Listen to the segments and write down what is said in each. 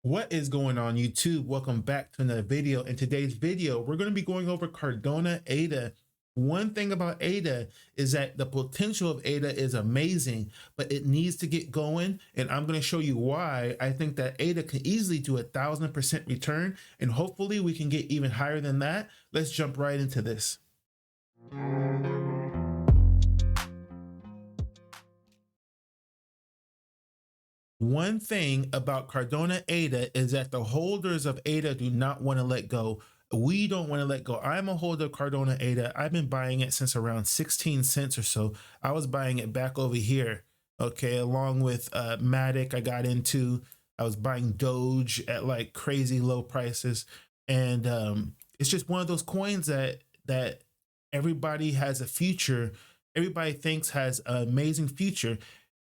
What is going on YouTube? Welcome back to another video. In today's video, we're going to be going over Cardano ADA. One thing about ADA is that the potential of ADA is amazing, but it needs to get going. And I'm going to show you why I think that ADA can easily do 1,000% return. And hopefully we can get even higher than that. Let's jump right into this. One thing about Cardano ADA is that the holders of ADA do not want to let go. We don't want to let go. I'm a holder of Cardano ADA. I've been buying it since around 16 cents or so. I was buying it back over here. Okay, along with Matic, I was buying Doge at like crazy low prices, and it's just one of those coins that everybody has a future. Everybody thinks has an amazing future,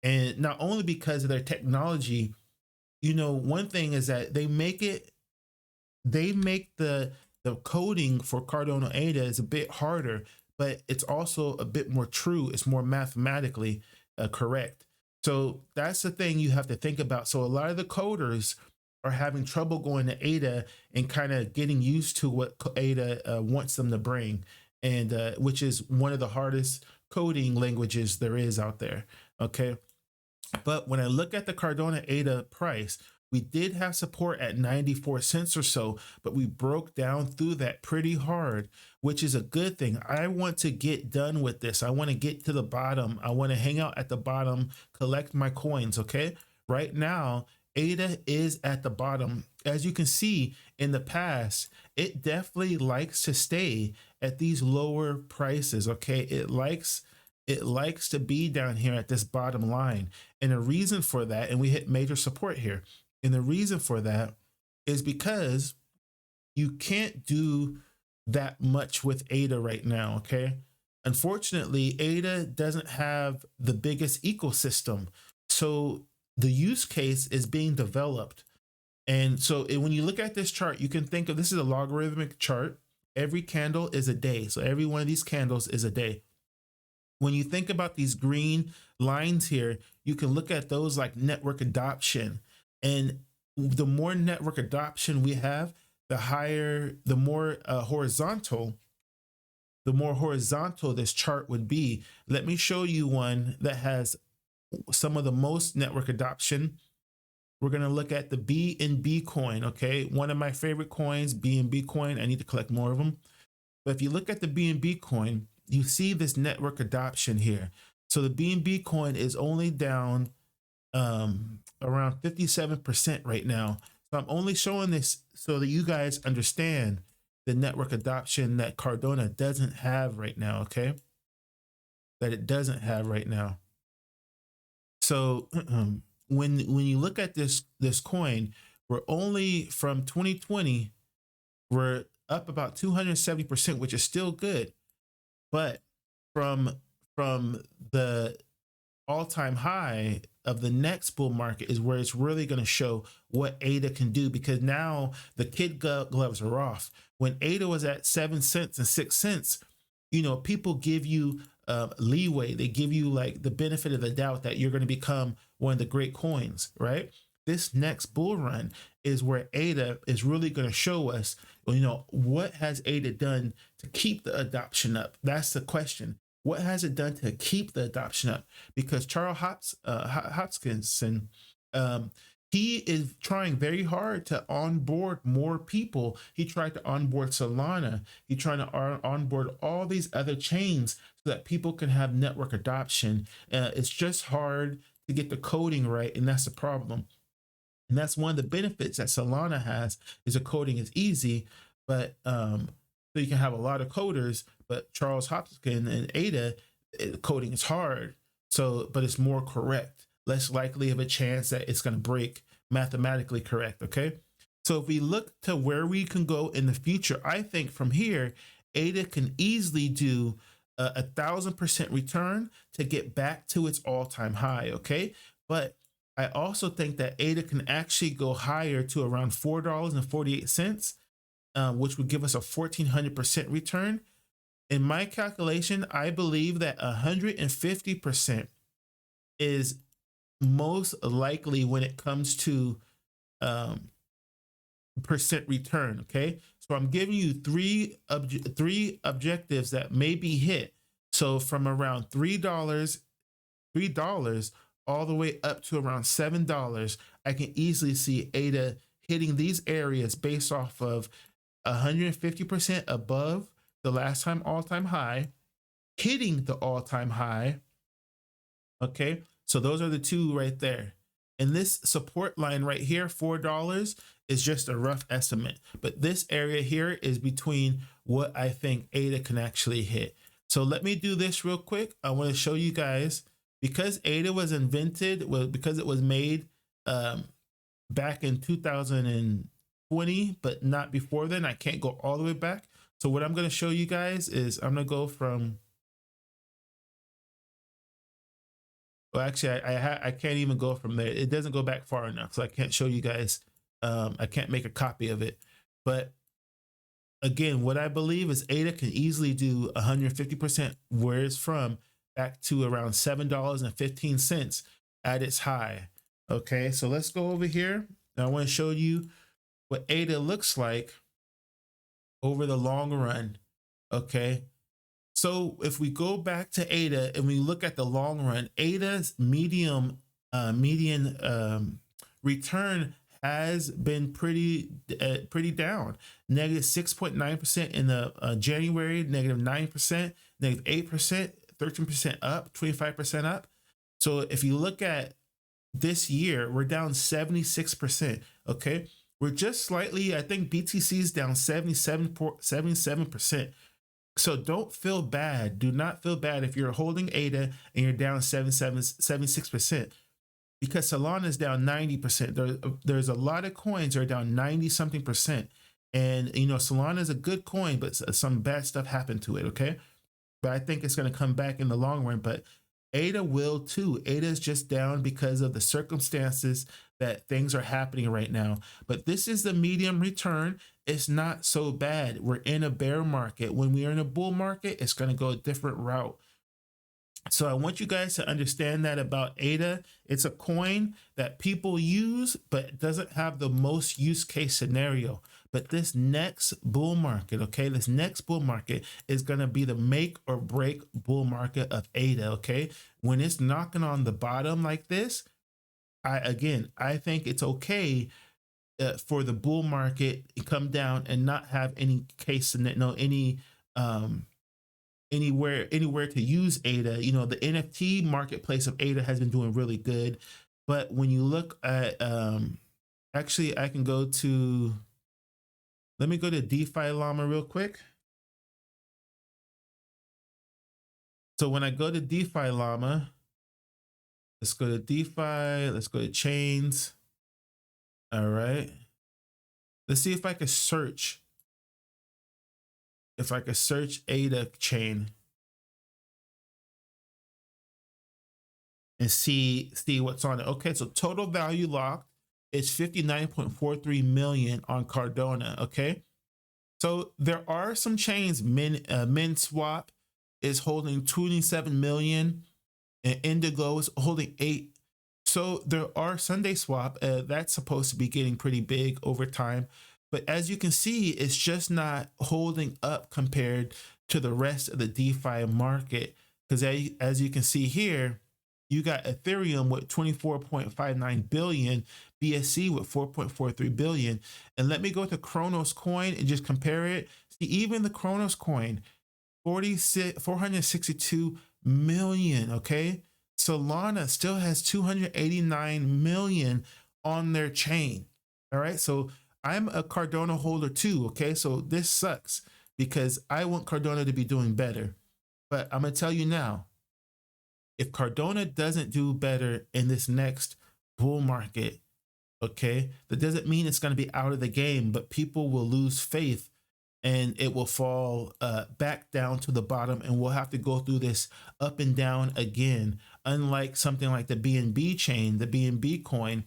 and not only because of their technology. One thing is that they make the coding for Cardano ADA is a bit harder, but it's also a bit more true. It's more mathematically correct. So that's the thing you have to think about. So a lot of the coders are having trouble going to ADA and kind of getting used to what ADA wants them to bring, and which is one of the hardest coding languages there is out there. Okay. But when I look at the Cardano ADA price, we did have support at 94 cents or so, but we broke down through that pretty hard, which is a good thing. I want to get done with this. I want to get to the bottom. I want to hang out at the bottom, collect my coins. Okay. Right now, ADA is at the bottom. As you can see in the past, it definitely likes to stay at these lower prices. Okay. It likes to be down here at this bottom line. And the reason for that, and we hit major support here, and the reason for that is because you can't do that much with ADA right now, okay? Unfortunately, ADA doesn't have the biggest ecosystem. So the use case is being developed. And so when you look at this chart, you can think of this is a logarithmic chart. Every candle is a day. So every one of these candles is a day. When you think about these green lines here, you can look at those like network adoption. And the more network adoption we have, the more horizontal this chart would be. Let me show you one that has some of the most network adoption. We're going to look at the BNB coin. Okay. One of my favorite coins, BNB coin. I need to collect more of them. But if you look at the BNB coin, you see this network adoption here. So the BNB coin is only down around 57% right now. So I'm only showing this so that you guys understand the network adoption that Cardano doesn't have right now, okay? That it doesn't have right now. So when you look at this coin, we're only from 2020, we're up about 270%, which is still good. But from the all-time high of the next bull market is where it's really going to show what ADA can do, because now the kid gloves are off. When ADA was at 7 cents and 6 cents, people give you leeway. They give you like the benefit of the doubt that you're going to become one of the great coins, right? This next bull run is where ADA is really going to show us, what has ADA done to keep the adoption up? That's the question. What has it done to keep the adoption up? Because Charles Hoskinson, he is trying very hard to onboard more people. He tried to onboard Solana. He tried to onboard all these other chains so that people can have network adoption. It's just hard to get the coding right, and that's the problem. And that's one of the benefits that Solana has, is the coding is easy, but so you can have a lot of coders. But Charles Hopkins and ADA, coding is hard. So, but it's more correct, less likely of a chance that it's going to break, mathematically correct. Okay. So if we look to where we can go in the future, I think from here, ADA can easily do 1,000% return to get back to its all-time high. Okay. But I also think that ADA can actually go higher to around $4.48, which would give us a 1,400% return. In my calculation, I believe that 150% is most likely when it comes to return. Okay, so I'm giving you three objectives that may be hit. So from around $3 all the way up to around $7, I can easily see ADA hitting these areas based off of 150% above the last time all-time high, hitting the all-time high. Okay, so those are the two right there. And this support line right here, $4, is just a rough estimate. But this area here is between what I think ADA can actually hit. So let me do this real quick. I want to show you guys, because ADA was invented, because it was made back in 2020, but not before then. I can't go all the way back. So what I'm going to show you guys is I'm going to go from, well, actually, I can't even go from there. It doesn't go back far enough, so I can't show you guys. I can't make a copy of it. But again, what I believe is ADA can easily do 150% where it's from, back to around $7.15 at its high. Okay, so let's go over here. Now I want to show you what ADA looks like over the long run. Okay, so if we go back to ADA and we look at the long run, ADA's median return has been pretty down. Negative 6.9% in the January, negative 9%, negative 8%, 13% up, 25% up. So if you look at this year, we're down 76%. Okay, we're just slightly, I think BTC is down 77%. So don't feel bad. Do not feel bad if you're holding ADA and you're down 76%, because Solana is down 90%. There's a lot of coins that are down 90 something percent. And you know, Solana is a good coin, but some bad stuff happened to it. Okay, but I think it's going to come back in the long run. But ADA will too. ADA is just down because of the circumstances that things are happening right now. But this is the medium return. It's not so bad. We're in a bear market. When we are in a bull market, it's going to go a different route. So I want you guys to understand that about ADA. It's a coin that people use, but it doesn't have the most use case scenario. But this next bull market, okay, this next bull market is going to be the make or break bull market of ADA, okay? When it's knocking on the bottom like this, I think it's okay for the bull market to come down and not have any case, anywhere to use ADA. You know, the NFT marketplace of ADA has been doing really good. But when you look at, actually, I can go to, let me go to DeFi Llama real quick. So when I go to DeFi Llama, let's go to DeFi, let's go to chains. All right. Let's see if I can search. If I could search ADA chain and see what's on it. Okay, so total value locked is 59.43 million on Cardano. Okay, so there are some chains. MinSwap is holding 27 million, and Indigo is holding 8. So there are Sunday Swap that's supposed to be getting pretty big over time. But as you can see, it's just not holding up compared to the rest of the DeFi market. Because as you can see here, you got Ethereum with 24.59 billion, BSC with 4.43 billion. And let me go to Kronos coin and just compare it. See, even the Kronos coin, 462 million, okay? Solana still has 289 million on their chain. All right, so I'm a Cardano holder too, okay? So this sucks because I want Cardano to be doing better. But I'm going to tell you now, if Cardano doesn't do better in this next bull market, okay, that doesn't mean it's going to be out of the game, but people will lose faith and it will fall back down to the bottom, and we'll have to go through this up and down again. Unlike something like the BNB chain, the BNB coin,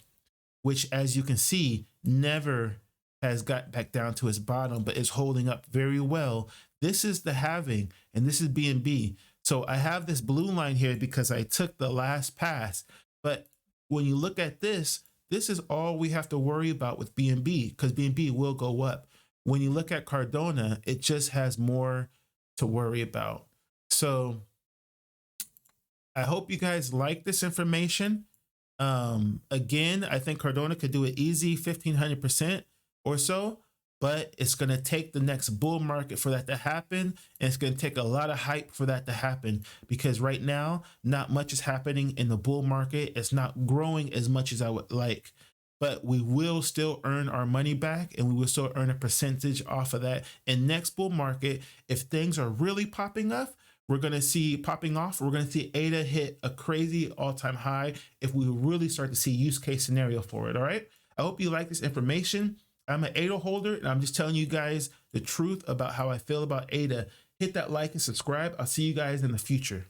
which as you can see, never has got back down to its bottom, but is holding up very well. This is the halving, and this is BNB. So I have this blue line here because I took the last pass. But when you look at this, This is all we have to worry about with BNB, because BNB will go up. When you look at Cardano, it just has more to worry about. So I hope you guys like this information. Again, I think Cardano could do it easy 1,500% or so, but it's going to take the next bull market for that to happen. And it's going to take a lot of hype for that to happen, because right now, not much is happening in the bull market. It's not growing as much as I would like, but we will still earn our money back, and we will still earn a percentage off of that. And next bull market, if things are really popping up, we're going to see popping off. We're going to see ADA hit a crazy all-time high if we really start to see use case scenario for it. All right. I hope you like this information. I'm an ADA holder, and I'm just telling you guys the truth about how I feel about ADA. Hit that like and subscribe. I'll see you guys in the future.